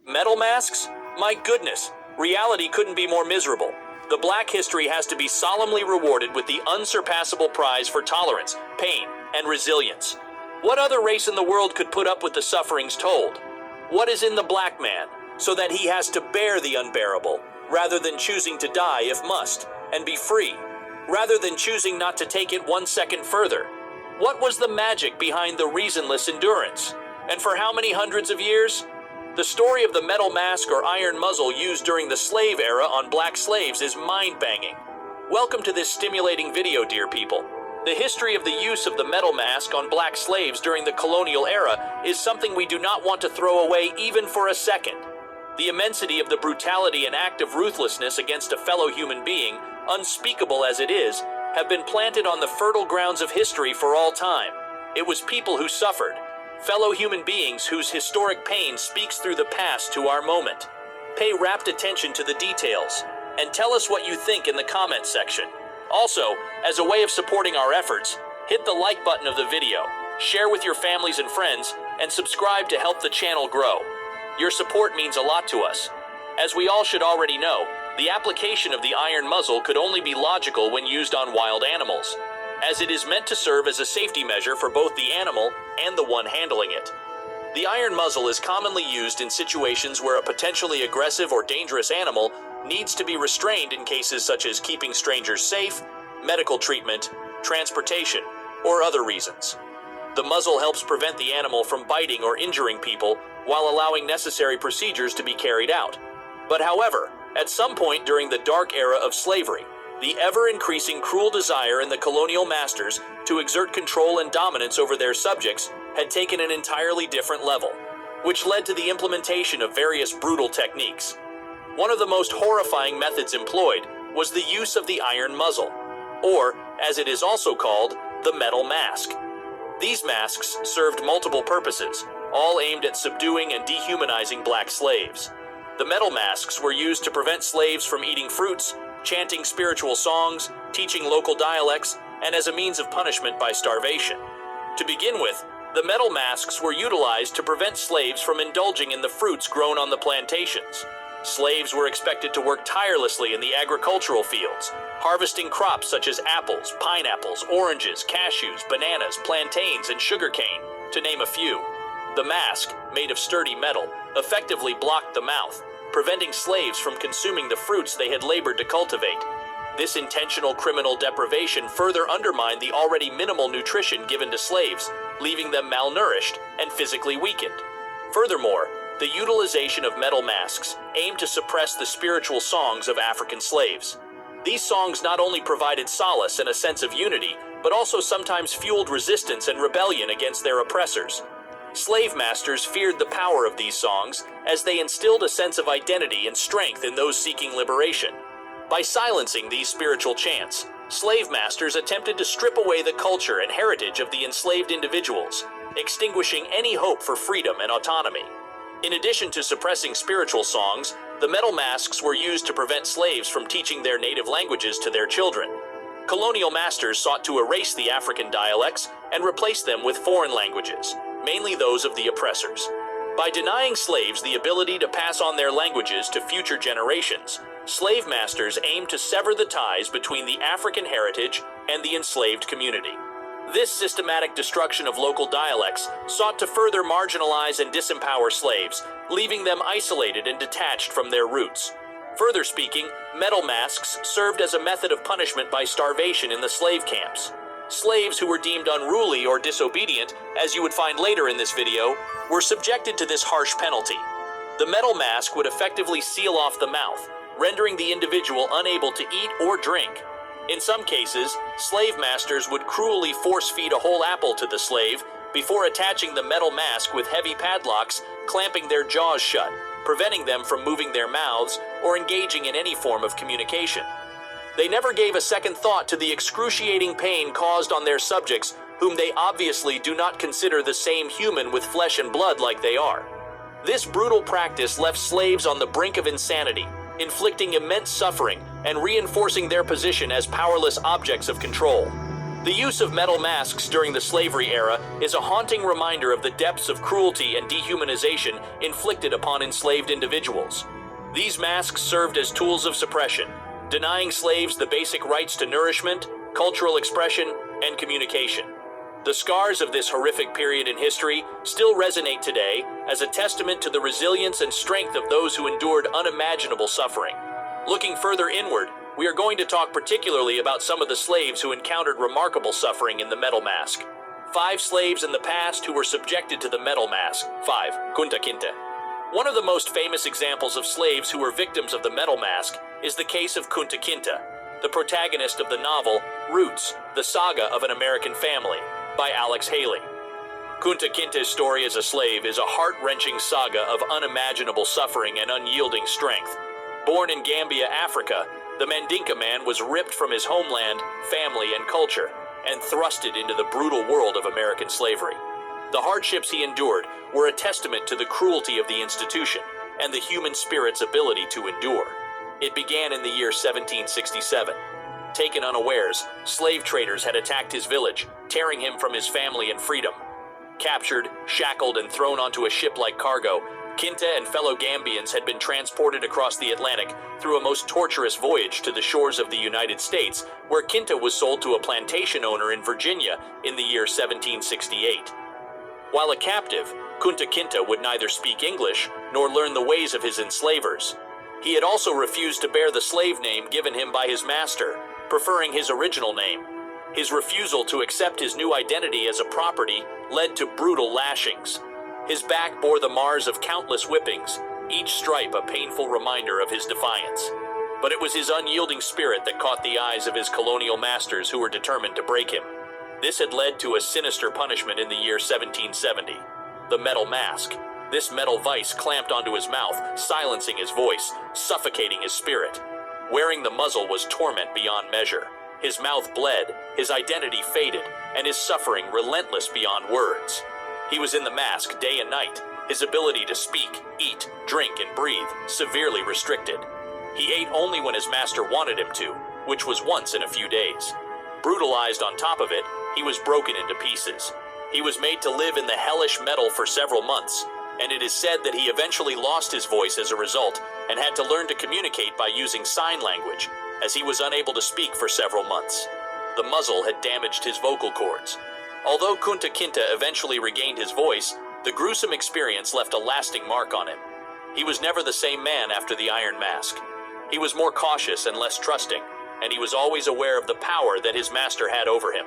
Metal masks? My goodness, reality couldn't be more miserable. The Black history has to be solemnly rewarded with the unsurpassable prize for tolerance, pain, and resilience. What other race in the world could put up with the sufferings told? What is in the Black man, so that he has to bear the unbearable, rather than choosing to die if must, and be free, rather than choosing not to take it 1 second further? What was the magic behind the reasonless endurance? And for how many hundreds of years? The story of the metal mask or iron muzzle used during the slave era on Black slaves is mind-banging. Welcome to this stimulating video, dear people. The history of the use of the metal mask on Black slaves during the colonial era is something we do not want to throw away even for a second. The immensity of the brutality and act of ruthlessness against a fellow human being, unspeakable as it is, have been planted on the fertile grounds of history for all time. It was people who suffered, fellow human beings whose historic pain speaks through the past to our moment. Pay rapt attention to the details, and tell us what you think in the comments section. Also, as a way of supporting our efforts, hit the like button of the video, share with your families and friends, and subscribe to help the channel grow. Your support means a lot to us. As we all should already know, the application of the iron muzzle could only be logical when used on wild animals, as it is meant to serve as a safety measure for both the animal and the one handling it. The iron muzzle is commonly used in situations where a potentially aggressive or dangerous animal needs to be restrained in cases such as keeping strangers safe, medical treatment, transportation, or other reasons. The muzzle helps prevent the animal from biting or injuring people while allowing necessary procedures to be carried out. But however, at some point during the dark era of slavery, the ever-increasing cruel desire in the colonial masters to exert control and dominance over their subjects had taken an entirely different level, which led to the implementation of various brutal techniques. One of the most horrifying methods employed was the use of the iron muzzle, or, as it is also called, the metal mask. These masks served multiple purposes, all aimed at subduing and dehumanizing Black slaves. The metal masks were used to prevent slaves from eating fruits, chanting spiritual songs, teaching local dialects, and as a means of punishment by starvation. To begin with, the metal masks were utilized to prevent slaves from indulging in the fruits grown on the plantations. Slaves were expected to work tirelessly in the agricultural fields, harvesting crops such as apples, pineapples, oranges, cashews, bananas, plantains, and sugarcane, to name a few. The mask, made of sturdy metal, effectively blocked the mouth, preventing slaves from consuming the fruits they had labored to cultivate. This intentional criminal deprivation further undermined the already minimal nutrition given to slaves, leaving them malnourished and physically weakened. Furthermore, the utilization of metal masks aimed to suppress the spiritual songs of African slaves. These songs not only provided solace and a sense of unity, but also sometimes fueled resistance and rebellion against their oppressors. Slave masters feared the power of these songs, as they instilled a sense of identity and strength in those seeking liberation. By silencing these spiritual chants, slave masters attempted to strip away the culture and heritage of the enslaved individuals, extinguishing any hope for freedom and autonomy. In addition to suppressing spiritual songs, the metal masks were used to prevent slaves from teaching their native languages to their children. Colonial masters sought to erase the African dialects and replace them with foreign languages, mainly those of the oppressors. By denying slaves the ability to pass on their languages to future generations, slave masters aimed to sever the ties between the African heritage and the enslaved community. This systematic destruction of local dialects sought to further marginalize and disempower slaves, leaving them isolated and detached from their roots. Further speaking, metal masks served as a method of punishment by starvation in the slave camps. Slaves who were deemed unruly or disobedient, as you would find later in this video, were subjected to this harsh penalty. The metal mask would effectively seal off the mouth, rendering the individual unable to eat or drink. In some cases, slave masters would cruelly force-feed a whole apple to the slave before attaching the metal mask with heavy padlocks, clamping their jaws shut, preventing them from moving their mouths or engaging in any form of communication. They never gave a second thought to the excruciating pain caused on their subjects, whom they obviously do not consider the same human with flesh and blood like they are. This brutal practice left slaves on the brink of insanity, inflicting immense suffering and reinforcing their position as powerless objects of control. The use of metal masks during the slavery era is a haunting reminder of the depths of cruelty and dehumanization inflicted upon enslaved individuals. These masks served as tools of suppression, denying slaves the basic rights to nourishment, cultural expression, and communication. The scars of this horrific period in history still resonate today as a testament to the resilience and strength of those who endured unimaginable suffering. Looking further inward, we are going to talk particularly about some of the slaves who encountered remarkable suffering in the metal mask. 5 slaves in the past who were subjected to the metal mask. 5. Kunta Kinte. One of the most famous examples of slaves who were victims of the metal mask is the case of Kunta Kinte, the protagonist of the novel Roots, the Saga of an American Family, by Alex Haley. Kunta Kinte's story as a slave is a heart-wrenching saga of unimaginable suffering and unyielding strength. Born in Gambia, Africa, the Mandinka man was ripped from his homeland, family, and culture, and thrusted into the brutal world of American slavery. The hardships he endured were a testament to the cruelty of the institution and the human spirit's ability to endure. It began in the year 1767. Taken unawares, slave traders had attacked his village, tearing him from his family and freedom. Captured, shackled, and thrown onto a ship like cargo, Kinte and fellow Gambians had been transported across the Atlantic through a most torturous voyage to the shores of the United States, where Kinte was sold to a plantation owner in Virginia in the year 1768. While a captive, Kunta Kinte would neither speak English nor learn the ways of his enslavers. He had also refused to bear the slave name given him by his master, preferring his original name. His refusal to accept his new identity as a property led to brutal lashings. His back bore the mars of countless whippings, each stripe a painful reminder of his defiance. But it was his unyielding spirit that caught the eyes of his colonial masters who were determined to break him. This had led to a sinister punishment in the year 1770, the metal mask. This metal vise clamped onto his mouth, silencing his voice, suffocating his spirit. Wearing the muzzle was torment beyond measure. His mouth bled, his identity faded, and his suffering relentless beyond words. He was in the mask day and night, his ability to speak, eat, drink, and breathe severely restricted. He ate only when his master wanted him to, which was once in a few days. Brutalized on top of it, he was broken into pieces. He was made to live in the hellish metal for several months, and it is said that he eventually lost his voice as a result and had to learn to communicate by using sign language, as he was unable to speak for several months. The muzzle had damaged his vocal cords. Although Kunta Kinte eventually regained his voice, the gruesome experience left a lasting mark on him. He was never the same man after the Iron Mask. He was more cautious and less trusting, and he was always aware of the power that his master had over him.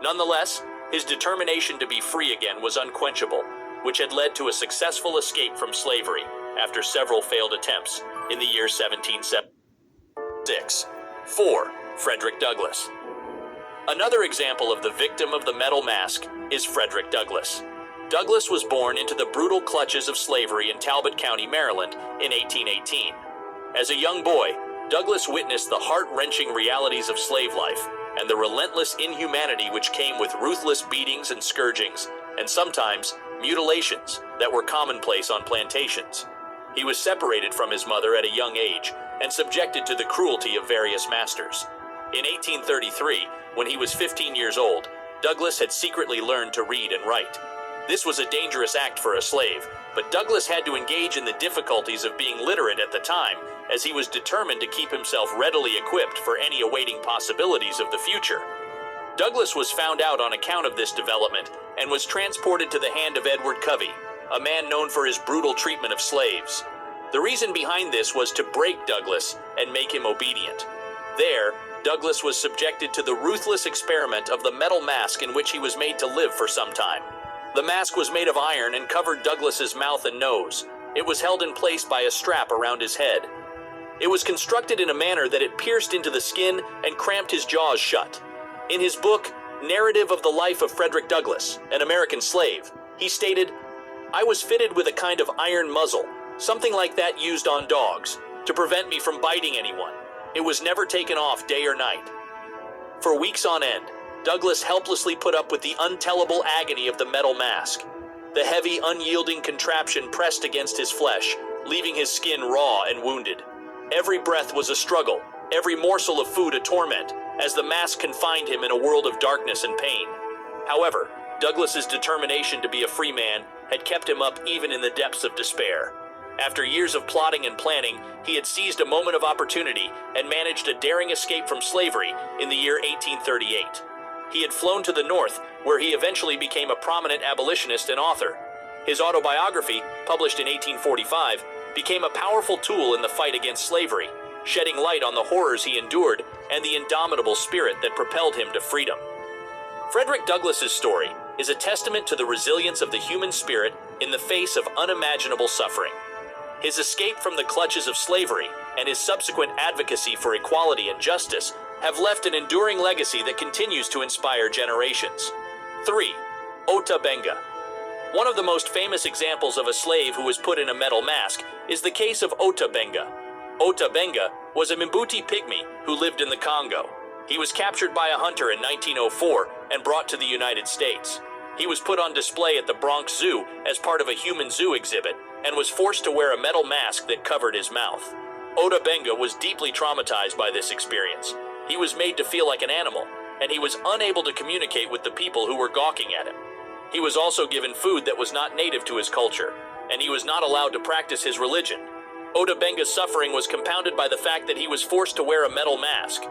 Nonetheless, his determination to be free again was unquenchable, which had led to a successful escape from slavery after several failed attempts in the year 1776. 4. Frederick Douglass. Another example of the victim of the metal mask is Frederick Douglass. Douglass was born into the brutal clutches of slavery in Talbot County, Maryland in 1818. As a young boy, Douglass witnessed the heart-wrenching realities of slave life and the relentless inhumanity which came with ruthless beatings and scourgings, and sometimes mutilations that were commonplace on plantations. He was separated from his mother at a young age and subjected to the cruelty of various masters. In 1833, when he was 15 years old, Douglass had secretly learned to read and write. This was a dangerous act for a slave, but Douglass had to engage in the difficulties of being literate at the time, as he was determined to keep himself readily equipped for any awaiting possibilities of the future. Douglass was found out on account of this development and was transported to the hand of Edward Covey, a man known for his brutal treatment of slaves. The reason behind this was to break Douglass and make him obedient. There, Douglass was subjected to the ruthless experiment of the metal mask, in which he was made to live for some time. The mask was made of iron and covered Douglass's mouth and nose. It was held in place by a strap around his head. It was constructed in a manner that it pierced into the skin and cramped his jaws shut. In his book, Narrative of the Life of Frederick Douglass, an American Slave, he stated, "I was fitted with a kind of iron muzzle, something like that used on dogs, to prevent me from biting anyone. It was never taken off day or night." For weeks on end, Douglass helplessly put up with the untellable agony of the metal mask. The heavy, unyielding contraption pressed against his flesh, leaving his skin raw and wounded. Every breath was a struggle, every morsel of food a torment, as the mask confined him in a world of darkness and pain. However, Douglass's determination to be a free man had kept him up even in the depths of despair. After years of plotting and planning, he had seized a moment of opportunity and managed a daring escape from slavery in the year 1838. He had flown to the North, where he eventually became a prominent abolitionist and author. His autobiography, published in 1845, became a powerful tool in the fight against slavery, shedding light on the horrors he endured and the indomitable spirit that propelled him to freedom. Frederick Douglass's story is a testament to the resilience of the human spirit in the face of unimaginable suffering. His escape from the clutches of slavery and his subsequent advocacy for equality and justice have left an enduring legacy that continues to inspire generations. 3. Otabenga. One of the most famous examples of a slave who was put in a metal mask is the case of Otabenga. Otabenga was a Mbuti pygmy who lived in the Congo. He was captured by a hunter in 1904 and brought to the United States. He was put on display at the Bronx Zoo as part of a human zoo exhibit and was forced to wear a metal mask that covered his mouth. Otabenga was deeply traumatized by this experience. He was made to feel like an animal, and he was unable to communicate with the people who were gawking at him. He was also given food that was not native to his culture, and he was not allowed to practice his religion. Otabenga's suffering was compounded by the fact that he was forced to wear a metal mask.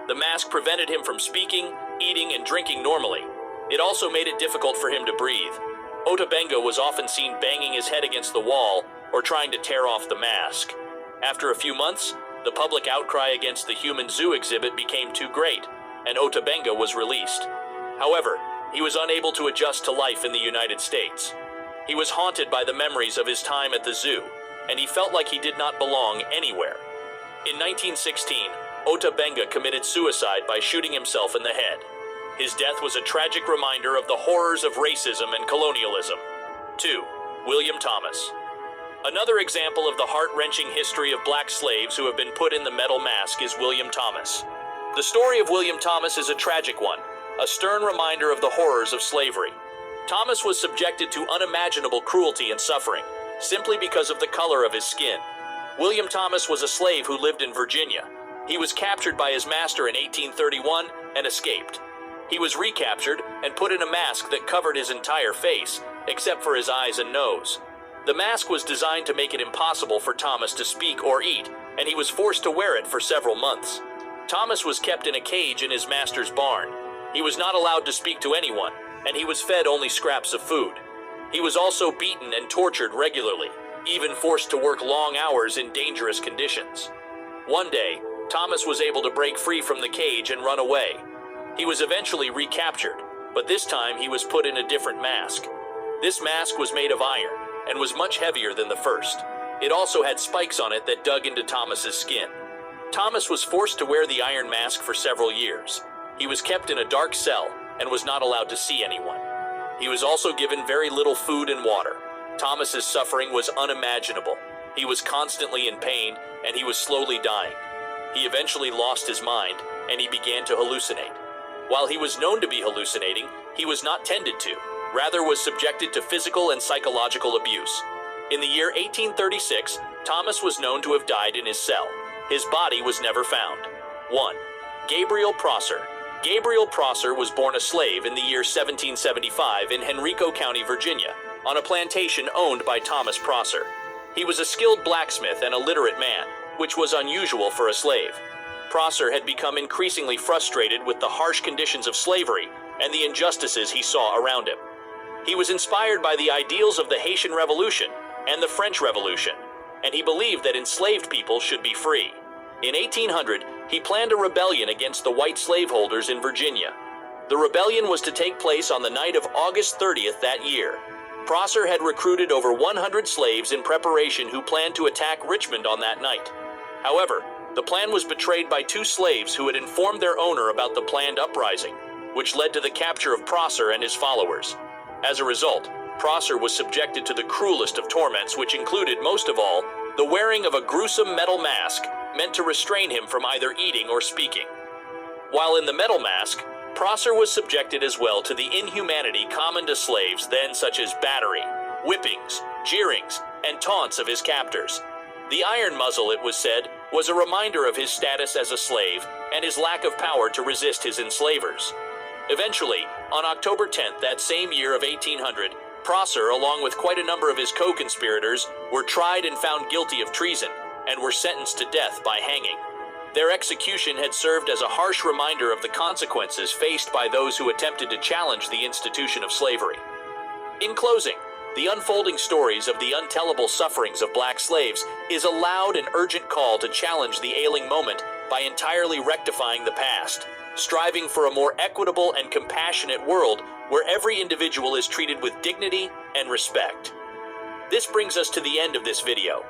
The mask prevented him from speaking, eating, and drinking normally. It also made it difficult for him to breathe. Otabenga was often seen banging his head against the wall or trying to tear off the mask. After a few months, the public outcry against the human zoo exhibit became too great, and Otabenga was released. However, he was unable to adjust to life in the United States. He was haunted by the memories of his time at the zoo, and he felt like he did not belong anywhere. In 1916, Otabenga committed suicide by shooting himself in the head. His death was a tragic reminder of the horrors of racism and colonialism. 2. William Thomas. Another example of the heart-wrenching history of black slaves who have been put in the metal mask is William Thomas. The story of William Thomas is a tragic one, a stern reminder of the horrors of slavery. Thomas was subjected to unimaginable cruelty and suffering, simply because of the color of his skin. William Thomas was a slave who lived in Virginia. He was captured by his master in 1831 and escaped. He was recaptured and put in a mask that covered his entire face, except for his eyes and nose. The mask was designed to make it impossible for Thomas to speak or eat, and he was forced to wear it for several months. Thomas was kept in a cage in his master's barn. He was not allowed to speak to anyone, and he was fed only scraps of food. He was also beaten and tortured regularly, even forced to work long hours in dangerous conditions. One day, Thomas was able to break free from the cage and run away. He was eventually recaptured, but this time he was put in a different mask. This mask was made of iron and was much heavier than the first. It also had spikes on it that dug into Thomas's skin. Thomas was forced to wear the iron mask for several years. He was kept in a dark cell and was not allowed to see anyone. He was also given very little food and water. Thomas's suffering was unimaginable. He was constantly in pain, and he was slowly dying. He eventually lost his mind, and he began to hallucinate. While he was known to be hallucinating, he was not tended to, rather was subjected to physical and psychological abuse. In the year 1836, Thomas was known to have died in his cell. His body was never found. 1. Gabriel Prosser. Gabriel Prosser was born a slave in the year 1775 in Henrico County, Virginia, on a plantation owned by Thomas Prosser. He was a skilled blacksmith and a literate man, which was unusual for a slave. Prosser had become increasingly frustrated with the harsh conditions of slavery and the injustices he saw around him. He was inspired by the ideals of the Haitian Revolution and the French Revolution, and he believed that enslaved people should be free. In 1800, he planned a rebellion against the white slaveholders in Virginia. The rebellion was to take place on the night of August 30th that year. Prosser had recruited over 100 slaves in preparation who planned to attack Richmond on that night. However, the plan was betrayed by two slaves who had informed their owner about the planned uprising, which led to the capture of Prosser and his followers. As a result, Prosser was subjected to the cruelest of torments, which included, most of all, the wearing of a gruesome metal mask meant to restrain him from either eating or speaking. While in the metal mask, Prosser was subjected as well to the inhumanity common to slaves then, such as battery, whippings, jeerings, and taunts of his captors. The iron muzzle, it was said, was a reminder of his status as a slave and his lack of power to resist his enslavers. Eventually, on October 10th, that same year of 1800, Prosser, along with quite a number of his co-conspirators, were tried and found guilty of treason and were sentenced to death by hanging. Their execution had served as a harsh reminder of the consequences faced by those who attempted to challenge the institution of slavery. In closing, the unfolding stories of the untellable sufferings of black slaves is a loud and urgent call to challenge the ailing moment by entirely rectifying the past, striving for a more equitable and compassionate world where every individual is treated with dignity and respect. This brings us to the end of this video.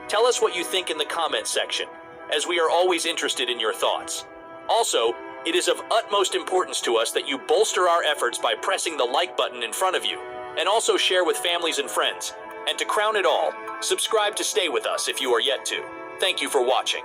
Tell us what you think in the comments section, as we are always interested in your thoughts. Also, it is of utmost importance to us that you bolster our efforts by pressing the like button in front of you, and also share with families and friends. And to crown it all, subscribe to stay with us if you are yet to. Thank you for watching.